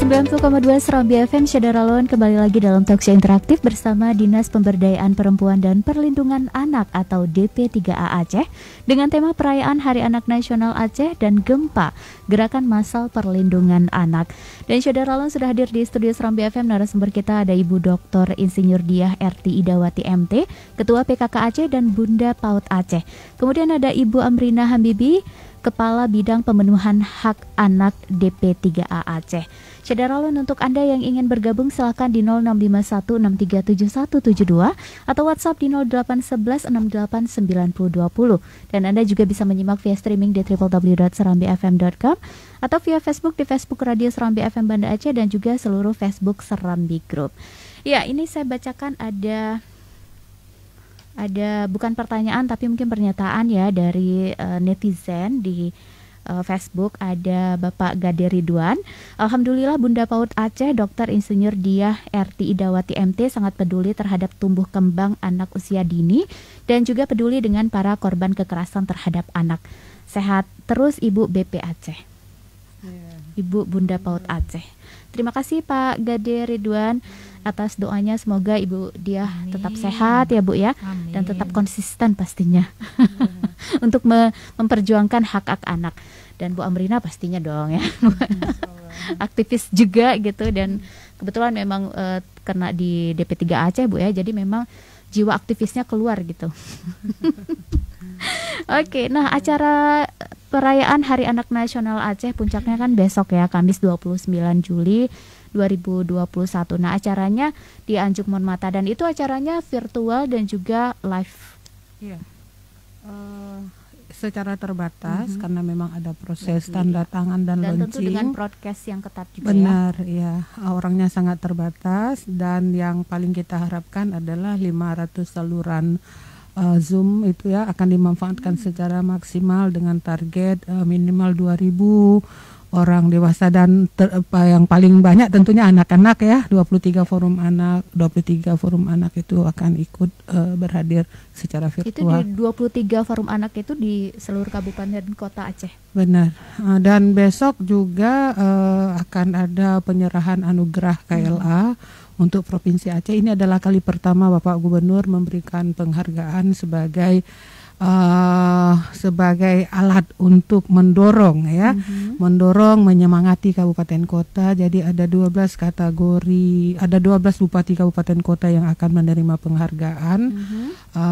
90,2 Serambi FM, Saudara Lon kembali lagi dalam talkshow interaktif bersama Dinas Pemberdayaan Perempuan dan Perlindungan Anak atau DP3A Aceh dengan tema perayaan Hari Anak Nasional Aceh dan Gempa, Gerakan Massal Perlindungan Anak. Dan Saudara Lon sudah hadir di studio Serambi FM. Narasumber kita ada Ibu Dr. Insinyur Diah RT Idawati MT, Ketua PKK Aceh dan Bunda PAUD Aceh. Kemudian ada Ibu Amrina Hambibi, Kepala Bidang Pemenuhan Hak Anak DP3A Aceh. Saudara Lon, untuk Anda yang ingin bergabung silakan di 0651637172 atau WhatsApp di 0811689020. Dan Anda juga bisa menyimak via streaming di www.serambifm.com atau via Facebook di Facebook Radio Serambi FM Banda Aceh dan juga seluruh Facebook Serambi Group. Ya, ini saya bacakan ada bukan pertanyaan tapi mungkin pernyataan ya dari netizen di Facebook. Ada Bapak Gade Ridwan. Alhamdulillah Bunda PAUD Aceh Dr. Insinyur Diah RT Idawati MT sangat peduli terhadap tumbuh kembang anak usia dini dan juga peduli dengan para korban kekerasan terhadap anak. Sehat terus Ibu BP Aceh. Ibu Bunda PAUD Aceh. Terima kasih Pak Gade Ridwan atas doanya, semoga Ibu Diah tetap sehat ya Bu ya. Amin. Dan tetap konsisten pastinya untuk memperjuangkan hak-hak anak. Dan Bu Amrina pastinya dong ya aktivis juga gitu, dan kebetulan memang kena di DP3 Aceh Bu ya, jadi memang jiwa aktivisnya keluar gitu. Oke, nah acara perayaan Hari Anak Nasional Aceh puncaknya kan besok ya, Kamis 29 Juli 2021. Nah acaranya di Anjuk Monmata dan itu acaranya virtual dan juga live. Iya. Secara terbatas karena memang ada proses tanda tangan dan launching. Tentu dengan broadcast yang ketat juga. Benar, ya. Orangnya sangat terbatas dan yang paling kita harapkan adalah 500 saluran Zoom itu ya akan dimanfaatkan secara maksimal dengan target minimal 2.000 orang dewasa dan yang paling banyak tentunya anak-anak ya, 23 forum anak itu akan ikut berhadir secara virtual. Itu di 23 forum anak itu di seluruh kabupaten dan kota Aceh. Benar. Dan besok juga akan ada penyerahan anugerah KLA untuk Provinsi Aceh. Ini adalah kali pertama Bapak Gubernur memberikan penghargaan sebagai alat untuk mendorong ya, mendorong menyemangati kabupaten kota. Jadi ada 12 kategori, ada 12 bupati kabupaten kota yang akan menerima penghargaan,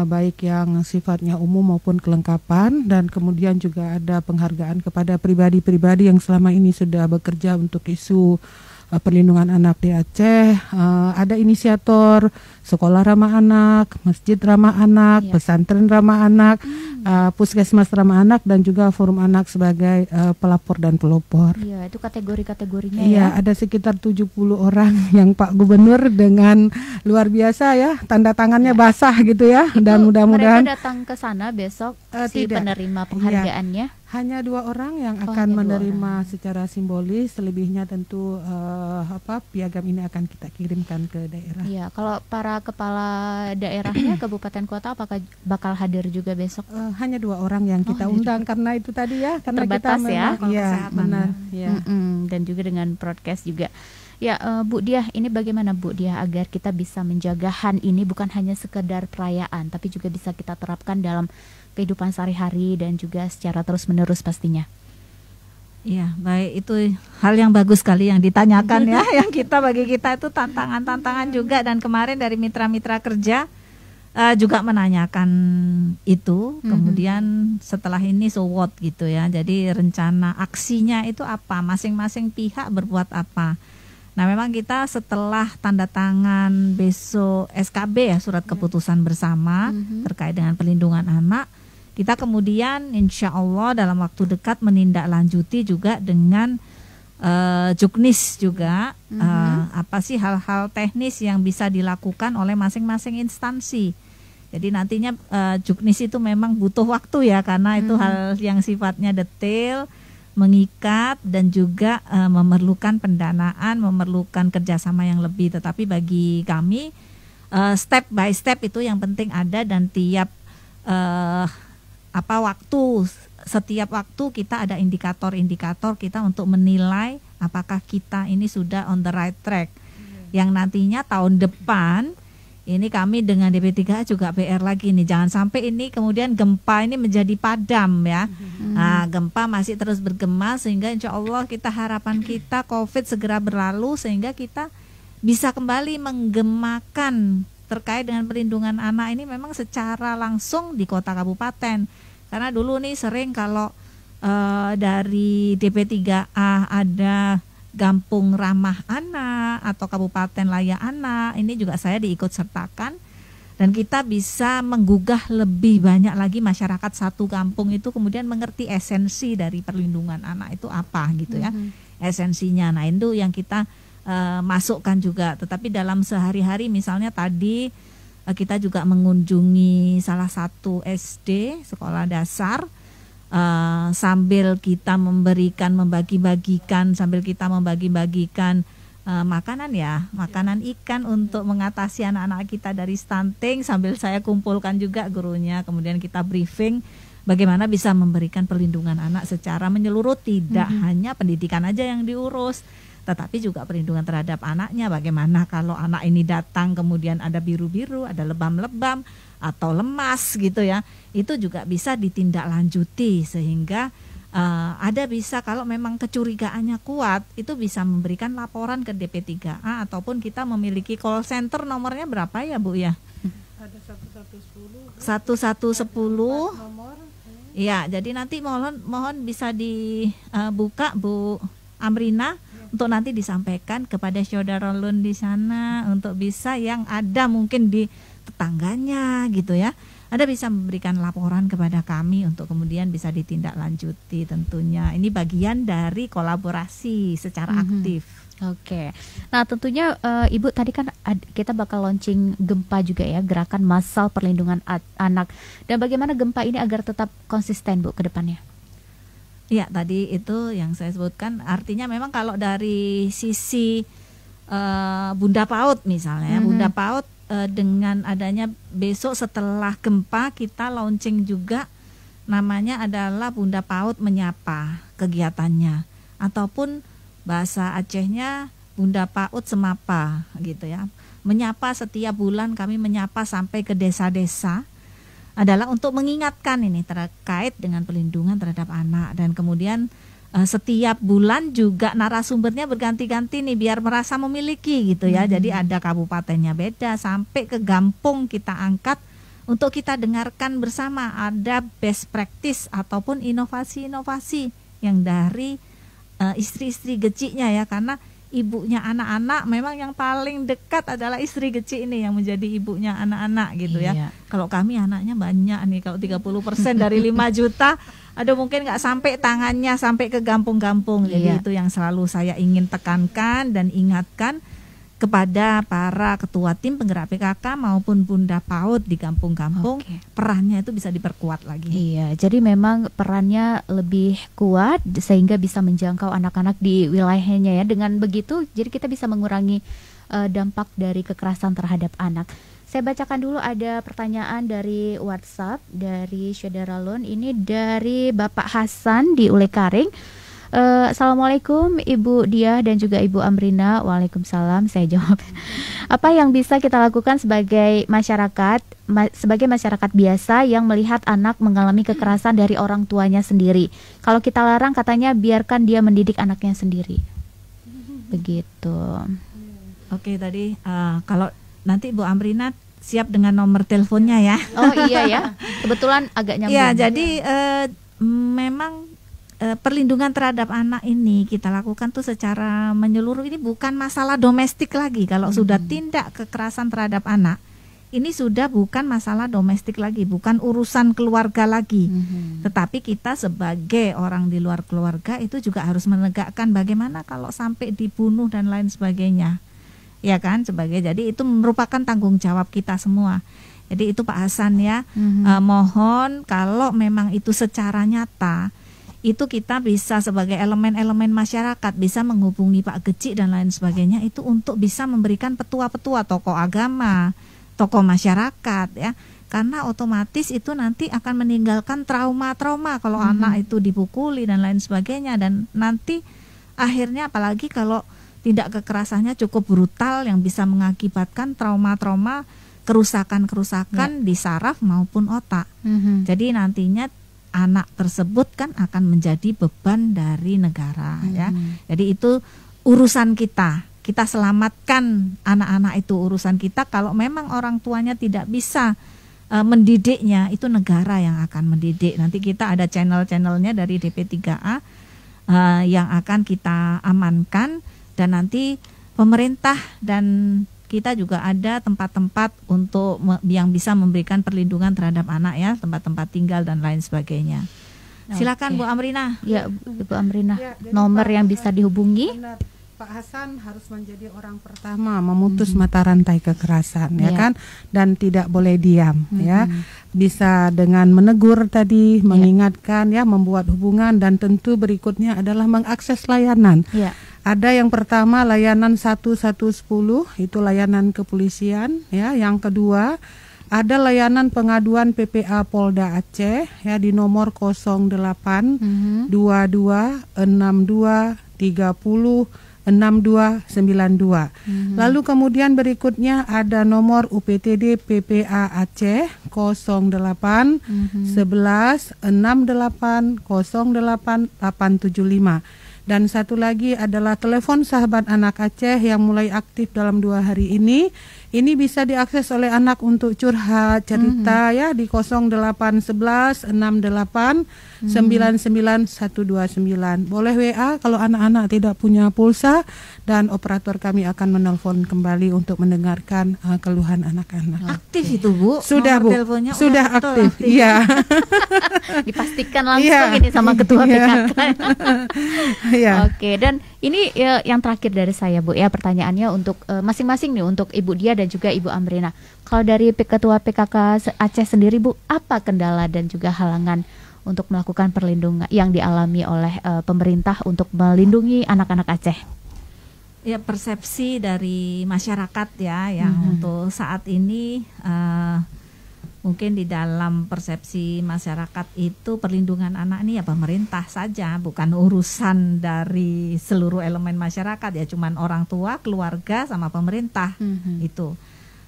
baik yang sifatnya umum maupun kelengkapan, dan kemudian juga ada penghargaan kepada pribadi-pribadi yang selama ini sudah bekerja untuk isu perlindungan anak di Aceh. Ada inisiator sekolah ramah anak, masjid ramah anak, pesantren ramah anak, puskesmas ramah anak, dan juga forum anak sebagai pelapor dan pelopor. Iya, itu kategori-kategorinya ya. Ada sekitar 70 orang yang Pak Gubernur dengan luar biasa ya, tanda tangannya basah gitu ya. Itu dan mudah-mudahan mereka datang ke sana besok penerima penghargaannya. Hanya 2 orang yang akan menerima secara simbolis, selebihnya tentu piagam ini akan kita kirimkan ke daerah. Iya, kalau para kepala daerahnya kabupaten kota apakah bakal hadir juga besok? Hanya 2 orang yang kita undang karena itu tadi ya, karena terbatas kita ya. Iya, benar. Ya. Dan juga dengan broadcast juga. Ya, Bu Diah, ini bagaimana Bu Diah agar kita bisa menjaga HAN ini bukan hanya sekedar perayaan, tapi juga bisa kita terapkan dalam kehidupan sehari-hari dan juga secara terus-menerus pastinya. Iya, baik, itu hal yang bagus sekali yang ditanyakan ya, yang bagi kita itu tantangan juga, dan kemarin dari mitra-mitra kerja juga menanyakan itu. Kemudian setelah ini so what gitu ya. Jadi rencana aksinya itu apa? Masing-masing pihak berbuat apa? Nah, memang kita setelah tanda tangan besok SKB ya, surat keputusan bersama terkait dengan perlindungan anak, kita kemudian insya Allah dalam waktu dekat menindaklanjuti juga dengan Juknis juga, apa sih hal-hal teknis yang bisa dilakukan oleh masing-masing instansi. Jadi nantinya Juknis itu memang butuh waktu ya, karena itu hal yang sifatnya detail, mengikat, dan juga memerlukan pendanaan, memerlukan kerjasama yang lebih. Tetapi bagi kami step by step itu yang penting ada, dan tiap setiap waktu kita ada indikator-indikator kita untuk menilai apakah kita ini sudah on the right track. Yang nantinya tahun depan ini kami dengan DP3A juga PR lagi nih, jangan sampai ini kemudian gempa ini menjadi padam ya. Nah, gempa masih terus bergema sehingga insya Allah harapan kita COVID segera berlalu sehingga kita bisa kembali menggemakan terkait dengan perlindungan anak ini memang secara langsung di kota kabupaten. Karena dulu nih sering kalau dari DP3A ada Gampung Ramah Anak atau Kabupaten Layak Anak, ini juga saya diikut sertakan dan kita bisa menggugah lebih banyak lagi masyarakat satu kampung itu kemudian mengerti esensi dari perlindungan anak itu apa gitu ya, esensinya. Nah itu yang kita masukkan juga. Tetapi dalam sehari-hari misalnya tadi kita juga mengunjungi salah satu SD sekolah dasar. Sambil kita membagi-bagikan makanan makanan ikan untuk mengatasi anak-anak kita dari stunting, sambil saya kumpulkan juga gurunya, kemudian kita briefing bagaimana bisa memberikan perlindungan anak secara menyeluruh, tidak hanya pendidikan aja yang diurus, tetapi juga perlindungan terhadap anaknya. Bagaimana kalau anak ini datang kemudian ada biru-biru, ada lebam-lebam atau lemas gitu ya, itu juga bisa ditindaklanjuti sehingga ada bisa kalau memang kecurigaannya kuat itu bisa memberikan laporan ke DP3A ataupun kita memiliki call center, nomornya berapa ya Bu ya? Ada 1110. 1110. Ya, jadi nanti mohon bisa dibuka Bu Amrina untuk nanti disampaikan kepada saudara Lun di sana untuk bisa yang ada mungkin di tetangganya gitu ya, ada bisa memberikan laporan kepada kami untuk kemudian bisa ditindaklanjuti tentunya. Ini bagian dari kolaborasi secara aktif. Oke. Nah tentunya Ibu tadi kan kita bakal launching gempa juga ya, gerakan massal perlindungan anak. Dan bagaimana gempa ini agar tetap konsisten Bu ke depannya? Iya, tadi itu yang saya sebutkan, artinya memang kalau dari sisi Bunda PAUD misalnya, Bunda PAUD dengan adanya besok setelah gempa kita launching juga namanya adalah Bunda PAUD Menyapa kegiatannya, ataupun bahasa Acehnya Bunda PAUD Semapa gitu ya. Menyapa setiap bulan, kami menyapa sampai ke desa-desa adalah untuk mengingatkan ini terkait dengan perlindungan terhadap anak, dan kemudian setiap bulan juga narasumbernya berganti-ganti nih biar merasa memiliki gitu ya. Jadi ada kabupatennya beda, sampai ke Gampung kita angkat untuk kita dengarkan bersama, ada best practice ataupun inovasi-inovasi yang dari istri-istri geciknya ya, karena ibunya anak-anak memang yang paling dekat adalah istri gecik ini yang menjadi ibunya anak-anak gitu ya. Kalau kami anaknya banyak nih, kalau 30% dari 5 juta ada mungkin nggak sampai tangannya sampai ke kampung-kampung. Jadi itu yang selalu saya ingin tekankan dan ingatkan kepada para ketua tim penggerak PKK maupun Bunda PAUD di kampung-kampung, perannya itu bisa diperkuat lagi. Iya, jadi memang perannya lebih kuat sehingga bisa menjangkau anak-anak di wilayahnya ya. Dengan begitu, jadi kita bisa mengurangi dampak dari kekerasan terhadap anak. Saya bacakan dulu, ada pertanyaan dari WhatsApp dari Saudara Lun. Ini dari Bapak Hasan di Ulekaring. Assalamualaikum Ibu Diah dan juga Ibu Amrina. Waalaikumsalam, saya jawab. Apa yang bisa kita lakukan sebagai masyarakat biasa yang melihat anak mengalami kekerasan dari orang tuanya sendiri? Kalau kita larang katanya biarkan dia mendidik anaknya sendiri. Begitu. Oke, tadi kalau nanti Bu Amrina siap dengan nomor teleponnya ya. Oh iya ya, kebetulan agak nyambung. Ya, jadi memang perlindungan terhadap anak ini kita lakukan tuh secara menyeluruh. Ini bukan masalah domestik lagi. Kalau sudah tindak kekerasan terhadap anak, ini sudah bukan masalah domestik lagi, bukan urusan keluarga lagi. Tetapi kita sebagai orang di luar keluarga itu juga harus menegakkan bagaimana kalau sampai dibunuh dan lain sebagainya. Ya kan, jadi itu merupakan tanggung jawab kita semua. Jadi itu Pak Hasan ya, mohon kalau memang itu secara nyata, itu kita bisa sebagai elemen-elemen masyarakat bisa menghubungi Pak Gecik dan lain sebagainya itu untuk bisa memberikan petua-petua tokoh agama, tokoh masyarakat ya. karena otomatis itu nanti akan meninggalkan trauma-trauma kalau anak itu dipukuli dan lain sebagainya, dan nanti akhirnya apalagi kalau tindak kekerasannya cukup brutal yang bisa mengakibatkan trauma-trauma, kerusakan-kerusakan di saraf maupun otak. Jadi nantinya anak tersebut kan akan menjadi beban dari negara ya. Jadi itu urusan kita. Kita selamatkan anak-anak, itu urusan kita. Kalau memang orang tuanya tidak bisa mendidiknya, itu negara yang akan mendidik. Nanti kita ada channel-channelnya dari DP3A yang akan kita amankan, dan nanti pemerintah dan kita juga ada tempat-tempat untuk yang bisa memberikan perlindungan terhadap anak ya, tempat-tempat tinggal dan lain sebagainya. Silakan Bu Amrina. Ya, Ibu Amrina, nomor yang bisa dihubungi. Pak Hasan harus menjadi orang pertama memutus mata rantai kekerasan, ya kan, dan tidak boleh diam, ya. Bisa dengan menegur tadi, mengingatkan, ya, membuat hubungan, dan tentu berikutnya adalah mengakses layanan. Ada yang pertama layanan 1110, itu layanan kepolisian, ya. Yang kedua ada layanan pengaduan PPA Polda Aceh, ya, di nomor 08 22 62 30 6292. Lalu kemudian berikutnya ada nomor UPTD PPA Aceh 08 11 68 08 875. Dan satu lagi adalah telepon sahabat anak Aceh yang mulai aktif dalam 2 hari ini. Ini bisa diakses oleh anak untuk curhat, cerita ya, di 0811 68 99129. Boleh WA kalau anak-anak tidak punya pulsa, dan operator kami akan menelpon kembali untuk mendengarkan keluhan anak-anak. Aktif itu Bu? Sudah Bu, sudah aktif. Iya. Dipastikan langsung ini sama ketua PKK. Iya. Oke, dan ini yang terakhir dari saya Bu ya, pertanyaannya untuk masing-masing nih, untuk Ibu Dia dan juga Ibu Amrina. Kalau dari ketua PKK Aceh sendiri Bu, apa kendala dan juga halangan untuk melakukan perlindungan yang dialami oleh pemerintah untuk melindungi anak-anak Aceh? Ya, persepsi dari masyarakat ya, yang untuk saat ini mungkin di dalam persepsi masyarakat itu perlindungan anak ini ya pemerintah saja, bukan urusan dari seluruh elemen masyarakat ya, cuman orang tua, keluarga sama pemerintah itu.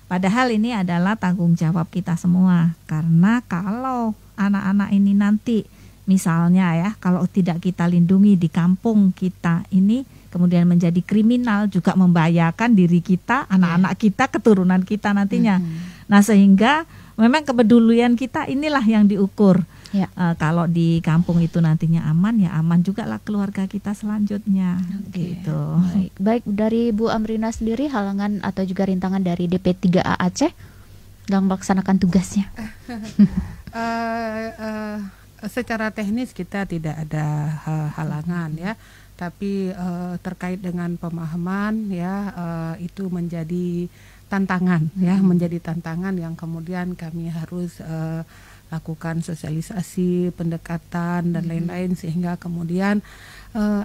Padahal ini adalah tanggung jawab kita semua, karena kalau anak-anak ini nanti misalnya ya, kalau tidak kita lindungi di kampung kita ini, kemudian menjadi kriminal, juga membahayakan diri kita, anak-anak kita, keturunan kita nantinya. Nah, sehingga memang kepedulian kita inilah yang diukur. Kalau di kampung itu nantinya aman, ya aman juga lah keluarga kita selanjutnya. Gitu. Baik, dari Bu Amrina sendiri, halangan atau juga rintangan dari DP3A Aceh dalam melaksanakan tugasnya? Secara teknis kita tidak ada halangan ya, tapi terkait dengan pemahaman ya, itu menjadi tantangan ya, menjadi tantangan yang kemudian kami harus lakukan sosialisasi, pendekatan dan lain-lain, sehingga kemudian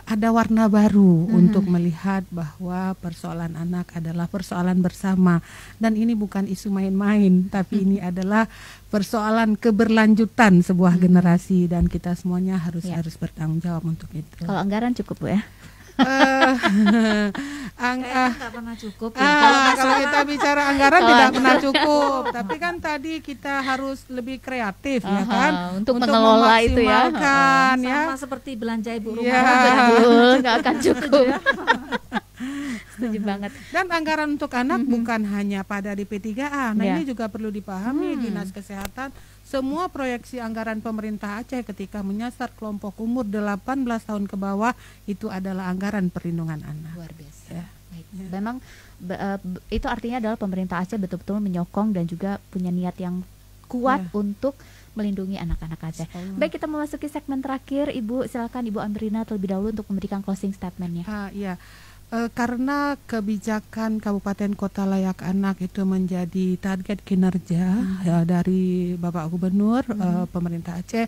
ada warna baru untuk melihat bahwa persoalan anak adalah persoalan bersama, dan ini bukan isu main-main, tapi ini adalah persoalan keberlanjutan sebuah generasi, dan kita semuanya harus bertanggung jawab untuk itu. Kalau anggaran cukup Bu ya? Nggak pernah cukup ya. Kalau kita bicara anggaran tidak pernah cukup, tapi kan tadi kita harus lebih kreatif ya kan, untuk mengelola itu ya. Sama seperti belanja ibu rumah betul, nggak akan cukup. Setuju banget. Dan anggaran untuk anak bukan hanya pada DP3A. Nah, ini juga perlu dipahami Dinas Kesehatan. Semua proyeksi anggaran pemerintah Aceh ketika menyasar kelompok umur 18 tahun ke bawah itu adalah anggaran perlindungan anak. Luar biasa. Ya. Memang itu artinya adalah pemerintah Aceh betul-betul menyokong dan juga punya niat yang kuat untuk melindungi anak-anak Aceh. Baik, kita memasuki segmen terakhir. Ibu, silakan Ibu Amrina terlebih dahulu untuk memberikan closing statement-nya. Iya. Karena kebijakan Kabupaten Kota Layak Anak itu menjadi target kinerja ya, dari Bapak Gubernur pemerintah Aceh,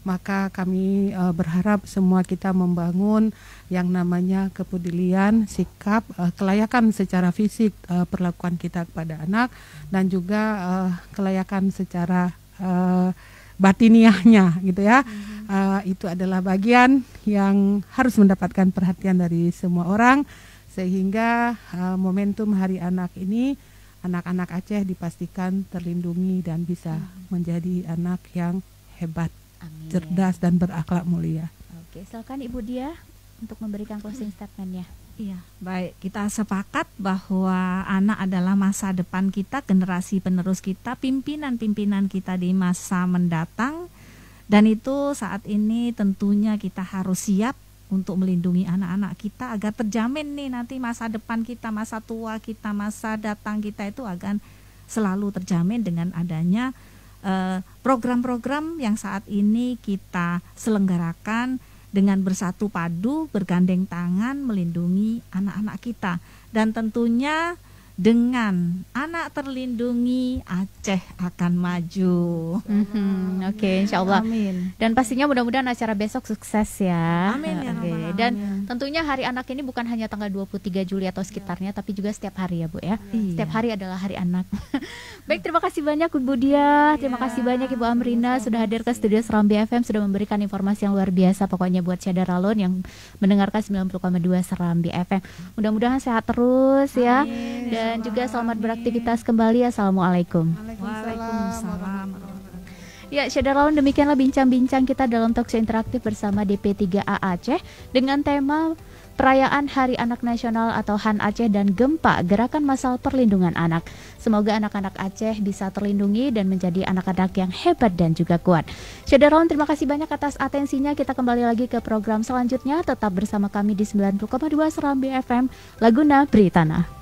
maka kami berharap semua kita membangun yang namanya kepedulian, sikap, kelayakan secara fisik perlakuan kita kepada anak, dan juga kelayakan secara batiniahnya gitu ya. Itu adalah bagian yang harus mendapatkan perhatian dari semua orang, sehingga momentum Hari Anak ini anak-anak Aceh dipastikan terlindungi dan bisa menjadi anak yang hebat, Amin. cerdas dan berakhlak mulia. Oke, silakan Ibu Diah untuk memberikan closing statement-nya. Iya, baik. Kita sepakat bahwa anak adalah masa depan kita, generasi penerus kita, pimpinan-pimpinan kita di masa mendatang. Dan itu saat ini tentunya kita harus siap untuk melindungi anak-anak kita agar terjamin nih nanti masa depan kita, masa tua kita, masa datang kita itu akan selalu terjamin dengan adanya program-program yang saat ini kita selenggarakan dengan bersatu padu, bergandeng tangan melindungi anak-anak kita. Dan tentunya dengan anak terlindungi, Aceh akan maju. Oke, insya Allah. Amin. Dan pastinya mudah-mudahan acara besok sukses ya. Amin ya Oke. Rabbal Alamin. Dan tentunya Hari Anak ini bukan hanya tanggal 23 Juli atau sekitarnya, tapi juga setiap hari ya Bu ya. Iya. Setiap hari adalah Hari Anak. Baik, terima kasih banyak Ibu Diah, terima kasih banyak Ibu Amrina sudah hadir ke studio Serambi FM, sudah memberikan informasi yang luar biasa pokoknya buat Syahda Ralon yang mendengarkan 90,2 Serambi FM. Mudah-mudahan sehat terus ya. Dan juga selamat beraktivitas kembali. Assalamualaikum. Waalaikumsalam. Ya, Syahda Ralon, demikianlah bincang-bincang kita dalam talkshow interaktif bersama DP3A Aceh dengan tema Perayaan Hari Anak Nasional atau HAN Aceh dan Gempa, Gerakan Massal Perlindungan Anak. Semoga anak-anak Aceh bisa terlindungi dan menjadi anak-anak yang hebat dan juga kuat. Syahda Ralon, terima kasih banyak atas atensinya. Kita kembali lagi ke program selanjutnya. Tetap bersama kami di 90,2 Serambi FM, Laguna Britana.